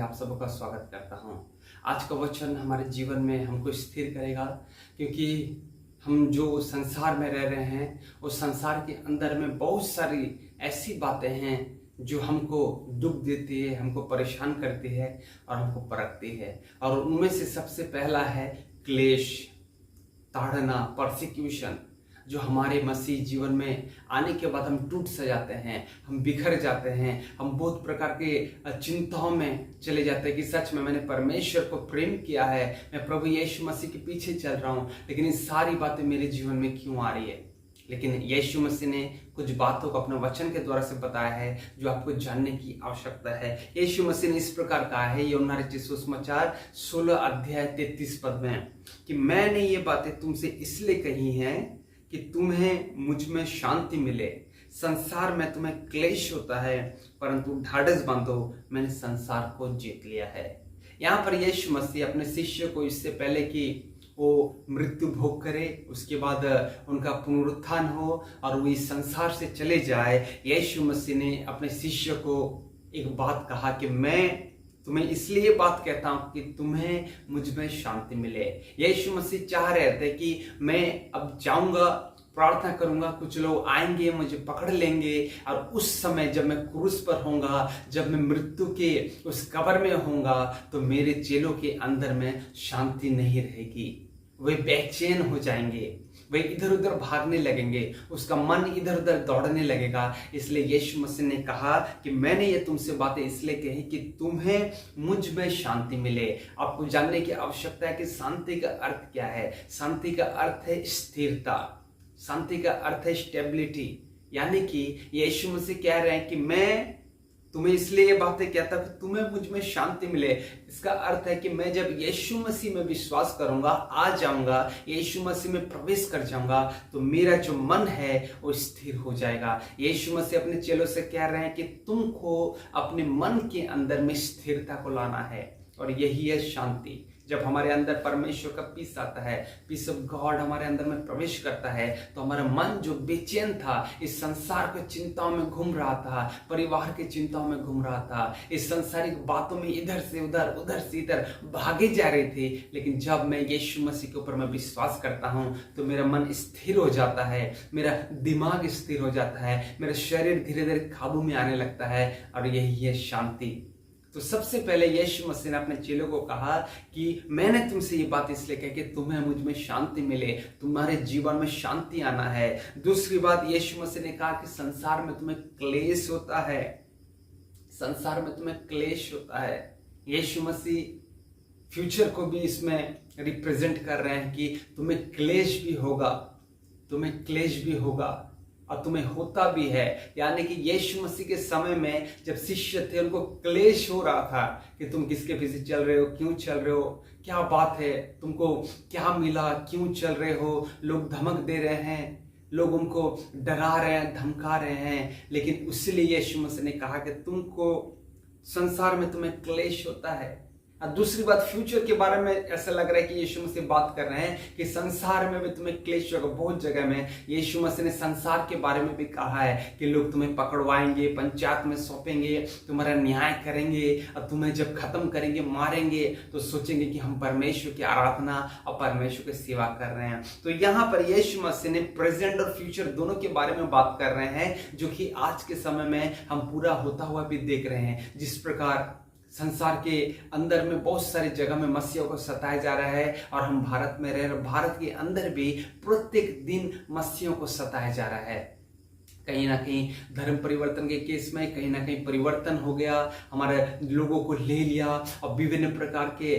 आप सबका स्वागत करता हूं। आज का वचन हमारे जीवन में हमको स्थिर करेगा, क्योंकि हम जो संसार में रह रहे हैं उस संसार के अंदर में बहुत सारी ऐसी बातें हैं जो हमको दुख देती है, हमको परेशान करती है और हमको परखती है। और उनमें से सबसे पहला है क्लेश, ताड़ना, परसिक्यूशन, जो हमारे मसीह जीवन में आने के बाद हम टूट सा जाते हैं, हम बिखर जाते हैं, हम बहुत प्रकार के चिंताओं में चले जाते हैं कि सच में मैंने परमेश्वर को प्रेम किया है, मैं प्रभु यीशु मसीह के पीछे चल रहा हूँ, लेकिन ये सारी बातें मेरे जीवन में क्यों आ रही है। लेकिन यीशु मसीह ने कुछ बातों को अपने वचन के द्वारा से बताया है जो आपको जानने की आवश्यकता है। यीशु मसीह ने इस प्रकार कहा है यूहन्ना रचित सुसमाचार 16 अध्याय 33 पद में कि मैंने ये बातें तुमसे इसलिए कही हैं कि तुम्हें मुझ में शांति मिले। संसार में तुम्हें क्लेश होता है, परंतु ढाढ़स बांधो, मैंने संसार को जीत लिया है। यहाँ पर यीशु मसीह अपने शिष्य को इससे पहले कि वो मृत्यु भोग करे, उसके बाद उनका पुनरुत्थान हो और वो इस संसार से चले जाए, यीशु मसीह ने अपने शिष्य को एक बात कहा कि मैं तुम्हें इसलिए बात कहता हूं कि तुम्हें मुझ में शांति मिले। यीशु मसीह चाह रहे थे कि मैं अब जाऊंगा, प्रार्थना करूंगा, कुछ लोग आएंगे, मुझे पकड़ लेंगे और उस समय जब मैं क्रूस पर होऊंगा, जब मैं मृत्यु के उस कब्र में होऊंगा, तो मेरे चेलों के अंदर में शांति नहीं रहेगी। वे बेचैन हो जाएंगे, वे इधर उधर भागने लगेंगे, उसका मन इधर उधर दौड़ने लगेगा। इसलिए यीशु मसीह ने कहा कि मैंने ये तुमसे बातें इसलिए कही कि तुम्हें मुझ में शांति मिले। आपको जानने की आवश्यकता है कि शांति का अर्थ क्या है। शांति का अर्थ है स्थिरता, शांति का अर्थ है स्टेबिलिटी। यानी कि यीशु मसीह कह रहे हैं कि मैं तुम्हें इसलिए ये बातें कहता कि तुम्हें मुझ में शांति मिले। इसका अर्थ है कि मैं जब यीशु मसीह में विश्वास करूंगा, आ जाऊंगा, यीशु मसीह में प्रवेश कर जाऊंगा, तो मेरा जो मन है वो स्थिर हो जाएगा। यीशु मसीह अपने चेलों से कह रहे हैं कि तुमको अपने मन के अंदर में स्थिरता को लाना है, और यही है शांति। जब हमारे अंदर परमेश्वर का पीस आता है, पीस ऑफ गॉड हमारे अंदर में प्रवेश करता है, तो हमारा मन जो बेचैन था, इस संसार के चिंताओं में घूम रहा था, परिवार की चिंताओं में घूम रहा था, इस संसारिक बातों में इधर से उधर, उधर से इधर भागे जा रहे थे, लेकिन जब मैं यीशु मसीह के ऊपर मैं विश्वास करता हूं तो मेरा मन स्थिर हो जाता है, मेरा दिमाग स्थिर हो जाता है, मेरा शरीर धीरे धीरे काबू में आने लगता है, और यही है शांति। तो सबसे पहले यीशु मसीह ने अपने चेलों को कहा कि मैंने तुमसे ये बात इसलिए कही कि तुम्हें मुझ में शांति मिले, तुम्हारे जीवन में शांति आना है। दूसरी बात यीशु मसीह ने कहा कि संसार में तुम्हें क्लेश होता है, संसार में तुम्हें क्लेश होता है। यीशु मसीह फ्यूचर को भी इसमें रिप्रेजेंट कर रहे हैं कि तुम्हें क्लेश भी होगा, तुम्हें क्लेश भी होगा और तुम्हें होता भी है। यानी कि यीशु मसीह के समय में जब शिष्य थे उनको क्लेश हो रहा था कि तुम किसके पीछे चल रहे हो, क्यों चल रहे हो, क्या बात है, तुमको क्या मिला, क्यों चल रहे हो। लोग धमक दे रहे हैं, लोग उनको डरा रहे हैं, धमका रहे हैं, लेकिन उसलिए यीशु मसीह ने कहा कि तुमको संसार में तुम्हें क्लेश होता है। और दूसरी बात फ्यूचर के बारे में ऐसा लग रहा है कि यीशु मसीह बात कर रहे हैं कि संसार में भी तुम्हें क्लेश होगा। बहुत जगह में यीशु मसीह ने संसार के बारे में भी कहा है कि लोग तुम्हें पकड़वाएंगे, पंचायत में सौंपेंगे, तुम्हारा न्याय करेंगे, और तुम्हें जब खत्म करेंगे, मारेंगे, तो सोचेंगे कि हम परमेश्वर की आराधना और परमेश्वर की सेवा कर रहे हैं। तो यहाँ पर यीशु मसीह ने प्रेजेंट और फ्यूचर दोनों के बारे में बात कर रहे हैं, जो कि आज के समय में हम पूरा होता हुआ भी देख रहे हैं। जिस प्रकार संसार के अंदर में बहुत सारी जगह में मसीहों को सताया जा रहा है, और हम भारत में रह रहे, भारत के अंदर भी प्रत्येक दिन मसीहों को सताया जा रहा है। कहीं ना कहीं धर्म परिवर्तन के केस में कहीं ना कहीं परिवर्तन हो गया, हमारे लोगों को ले लिया और विभिन्न प्रकार के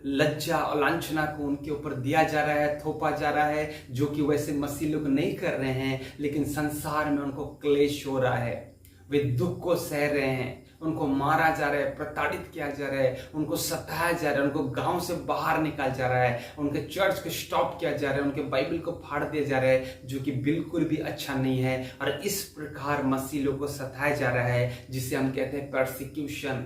लज्जा और लांछना को उनके ऊपर दिया जा रहा है, थोपा जा रहा है, जो कि वैसे मसीह लोग नहीं कर रहे हैं, लेकिन संसार में उनको क्लेश हो रहा है, वे दुख को सह रहे हैं, उनको मारा जा रहा है, प्रताड़ित किया जा रहा है, उनको सताया जा रहा है, उनको गांव से बाहर निकाला जा रहा है, उनके चर्च को स्टॉप किया जा रहा है, उनके बाइबल को फाड़ दिया जा रहा है, जो कि बिल्कुल भी अच्छा नहीं है। और इस प्रकार मसीह लोगों को सताया जा रहा है, जिसे हम कहते हैं परसिक्यूशन,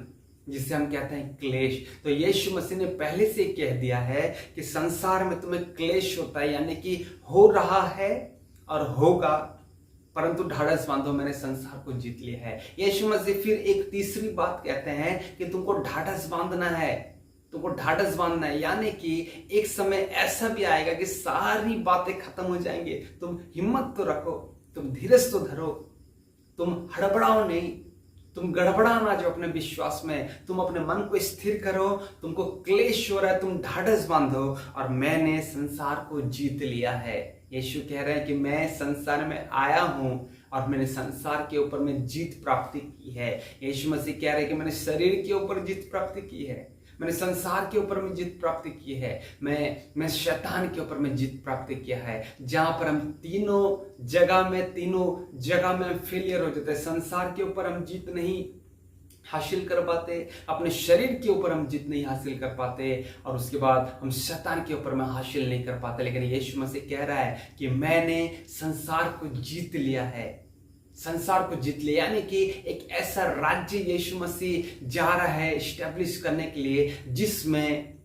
जिसे हम कहते हैं क्लेश। तो यीशु मसीह ने पहले से कह दिया है कि संसार में तुम्हें क्लेश होता है, यानी कि हो रहा है और होगा, परंतु ढाढ़स बांधो, मैंने संसार को जीत लिया है। यीशु मसीह फिर एक तीसरी बात कहते हैं कि तुमको ढाढ़स बांधना है, तुमको ढाढ़स बांधना है। यानी कि एक समय ऐसा भी आएगा कि सारी बातें खत्म हो जाएंगे, तुम हिम्मत तो रखो, तुम धीरज तो धरो, तुम हड़बड़ाओ नहीं, तुम गड़बड़ा ना जो अपने विश्वास में, तुम अपने मन को स्थिर करो। तुमको क्लेश हो रहा है, तुम ढाढ़स बांधो, और मैंने संसार को जीत लिया है। यीशु कह रहे हैं कि मैं संसार में आया हूं और मैंने संसार के ऊपर में जीत प्राप्ति की है। यीशु मसीह कह रहे हैं कि मैंने शरीर के ऊपर जीत प्राप्ति की है, मैंने संसार के ऊपर में जीत प्राप्ति की है, मैं शैतान के ऊपर में जीत प्राप्ति किया है। जहां पर हम तीनों जगह में फेलियर हो जाते हैं। संसार के ऊपर हम जीत नहीं हासिल कर पाते, अपने शरीर के ऊपर हम जीत नहीं हासिल कर पाते, और उसके बाद हम शैतान के ऊपर में हासिल नहीं कर पाते। लेकिन यीशु मसीह कह रहा है कि मैंने संसार को जीत लिया है, संसार को जीत लिया। यानी कि एक ऐसा राज्य यीशु मसीह जा रहा है स्टैब्लिश करने के लिए जिसमें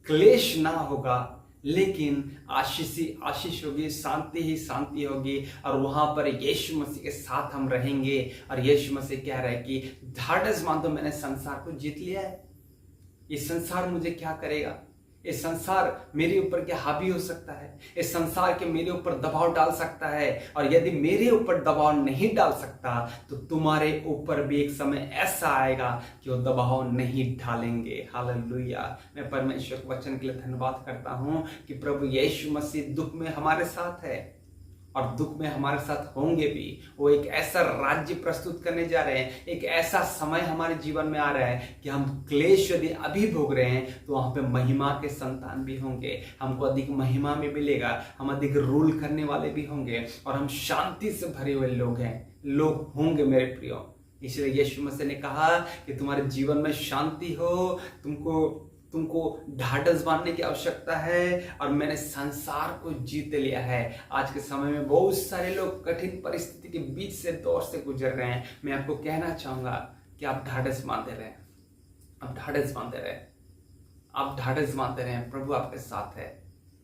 क्लेश ना होगा, लेकिन आशीष ही आशीष होगी, शांति ही शांति होगी, और वहां पर यीशु मसीह के साथ हम रहेंगे। और यीशु मसीह कह रहा है कि ढाढ़स बांधो, मैंने संसार को जीत लिया है। ये संसार मुझे क्या करेगा? ये संसार मेरे ऊपर क्या हावी हो सकता है? इस संसार के मेरे ऊपर दबाव डाल सकता है, और यदि मेरे ऊपर दबाव नहीं डाल सकता तो तुम्हारे ऊपर भी एक समय ऐसा आएगा कि वो दबाव नहीं डालेंगे। हालेलुया। मैं परमेश्वर के वचन के लिए धन्यवाद करता हूं कि प्रभु यीशु मसीह दुख में हमारे साथ है और दुख में हमारे साथ होंगे भी। वो एक ऐसा राज्य प्रस्तुत करने जा रहे हैं, एक ऐसा समय हमारे जीवन में आ रहा है कि हम क्लेश यदि अभी भोग रहे हैं तो वहां पे महिमा के संतान भी होंगे, हमको अधिक महिमा में मिलेगा, हम अधिक रूल करने वाले भी होंगे, और हम शांति से भरे हुए लोग होंगे मेरे प्रियो। इसलिए यीशु मसीह ने कहा कि तुम्हारे जीवन में शांति हो, तुमको ढाढ़स बांधने की आवश्यकता है, और मैंने संसार को जीत लिया है। आज के समय में बहुत सारे लोग कठिन परिस्थिति के बीच से दौर से गुजर रहे हैं। मैं आपको कहना चाहूंगा कि आप ढाढ़स बांधे रहें, आप ढाढ़स बांधे रहें, आप ढाढ़स बांधे रहें। प्रभु आपके साथ है।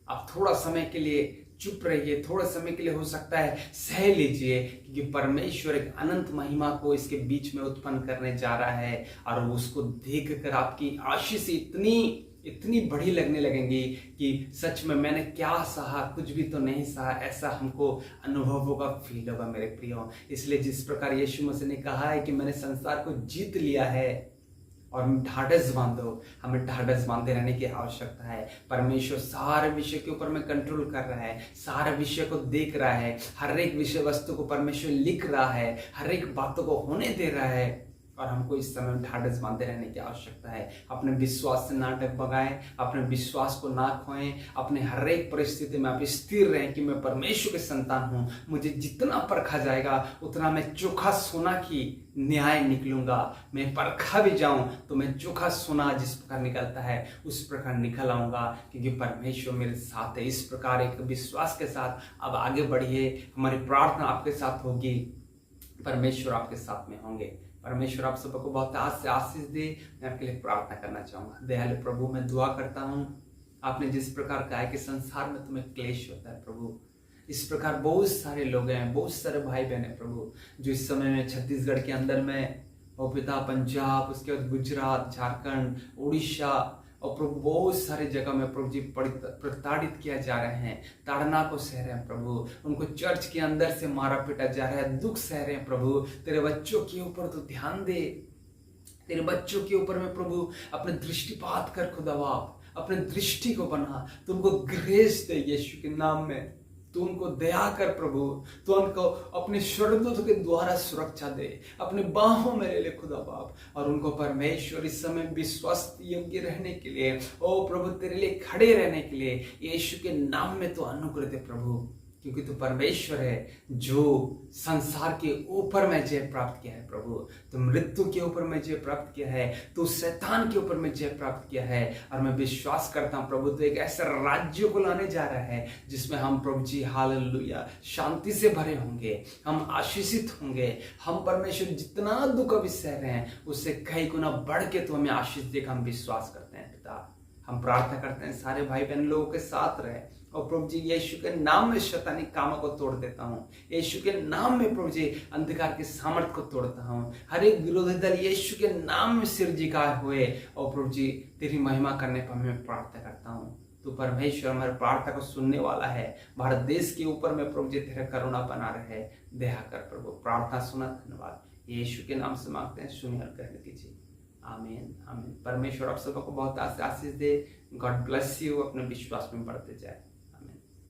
आप थोड़ा समय के लिए चुप रहिए, थोड़ा समय के लिए हो सकता है सह लीजिए, क्योंकि परमेश्वर एक अनंत महिमा को इसके बीच में उत्पन्न करने जा रहा है, और उसको देखकर आपकी आशीष इतनी बड़ी लगने लगेंगी कि सच में मैंने क्या सहा, कुछ भी तो नहीं सहा, ऐसा हमको अनुभव होगा, फील होगा मेरे प्रियो। इसलिए जिस प्रकार यीशु मसीह ने कहा है कि मैंने संसार को जीत लिया है, और ढाढ़स बांधो, हमें ढाढ़स बांधे रहने की आवश्यकता है। परमेश्वर सारे विषय के ऊपर में कंट्रोल कर रहा है, सारे विषय को देख रहा है, हर एक विषय वस्तु को परमेश्वर लिख रहा है, हर एक बातों को होने दे रहा है, और हमको इस समय ढाढ़स बांधे रहने की आवश्यकता है। अपने विश्वास से ना डगमगाएं, अपने विश्वास को ना खोएं, अपने हर एक परिस्थिति में आप स्थिर रहें कि मैं परमेश्वर के संतान हूं। मुझे जितना परखा जाएगा उतना मैं चोखा सोना की न्याय निकलूंगा। मैं परखा भी जाऊं तो मैं चोखा सोना जिस प्रकार निकलता है उस प्रकार निकल आऊंगा, क्योंकि परमेश्वर मेरे साथ है। इस प्रकार एक विश्वास के साथ अब आगे बढ़िए। हमारी प्रार्थना आपके साथ होगी, परमेश्वर आपके साथ में होंगे। परमेश्वर आप सबको बहुत आशीष दे। मैं आपके लिए प्रार्थना करना चाहूंगा। दयालु प्रभु, मैं दुआ करता हूं, आपने जिस प्रकार कहा है कि संसार में तुम्हें क्लेश होता है प्रभु, इस प्रकार बहुत सारे लोग हैं, बहुत सारे भाई बहन है प्रभु, जो इस समय में छत्तीसगढ़ के अंदर में, और पिता पंजाब, उसके बाद गुजरात, झारखंड, उड़ीसा, और प्रभु बहुत सारे जगह में प्रभु जी प्रताड़ित किया जा रहे हैं, ताड़ना को सह रहे हैं प्रभु, उनको चर्च के अंदर से मारा पीटा जा रहा है, दुख सह रहे हैं प्रभु। तेरे बच्चों के ऊपर तो ध्यान दे, तेरे बच्चों के ऊपर में प्रभु अपने दृष्टिपात कर खुदा बाप, अपने दृष्टि को बना, तुमको ग्रेस दे यीशु के नाम में, तू उनको दया कर प्रभु, तू उनको अपने स्वर्गदूत के द्वारा सुरक्षा दे, अपने बाहों में ले ले खुदा बाप, और उनको परमेश्वर इस समय विश्वास योग्य रहने के लिए, ओ प्रभु तेरे लिए खड़े रहने के लिए यीशु के नाम में तो अनुग्रह दे प्रभु, क्योंकि तू परमेश्वर है जो संसार के ऊपर में जय प्राप्त किया है प्रभु। तू मृत्यु के ऊपर में जय प्राप्त किया है, तू शैतान के ऊपर में जय प्राप्त किया है, और मैं विश्वास करता हूं प्रभु तू एक ऐसा राज्य को लाने जा रहा है जिसमें हम प्रभु जी हालेलुया शांति से भरे होंगे, हम आशीषित होंगे। हम परमेश्वर जितना दुख अभी सह रहे हैं उससे कई गुना बढ़ के तू हमें आशीष देगा, हम विश्वास करते हैं पिता। हम प्रार्थना करते हैं सारे भाई बहन लोगों के साथ रहे। और प्रभु जी यीशु के नाम में शैतानी कामों को तोड़ देता हूँ। यीशु के नाम में प्रभु जी अंधकार के सामर्थ को तोड़ता हूँ। हर एक विरोधी दल यीशु के नाम में सिर झुकाए हुए और प्रभु जी तेरी महिमा करने पर मैं प्रार्थना करता हूँ। तू परमेश्वर हमारे प्रार्थना को सुनने वाला है। भारत देश के ऊपर में प्रभु जी तेरा करुणा बना रहे, दया कर प्रभु। प्रार्थना सुना, धन्यवाद। यीशु के नाम से मांगते हैं, सुनिए और ग्रहण कीजिए। आमीन आमीन। परमेश्वर आप सबको बहुत आशीष दे। God bless you. अपने विश्वास में बढ़ते जाए।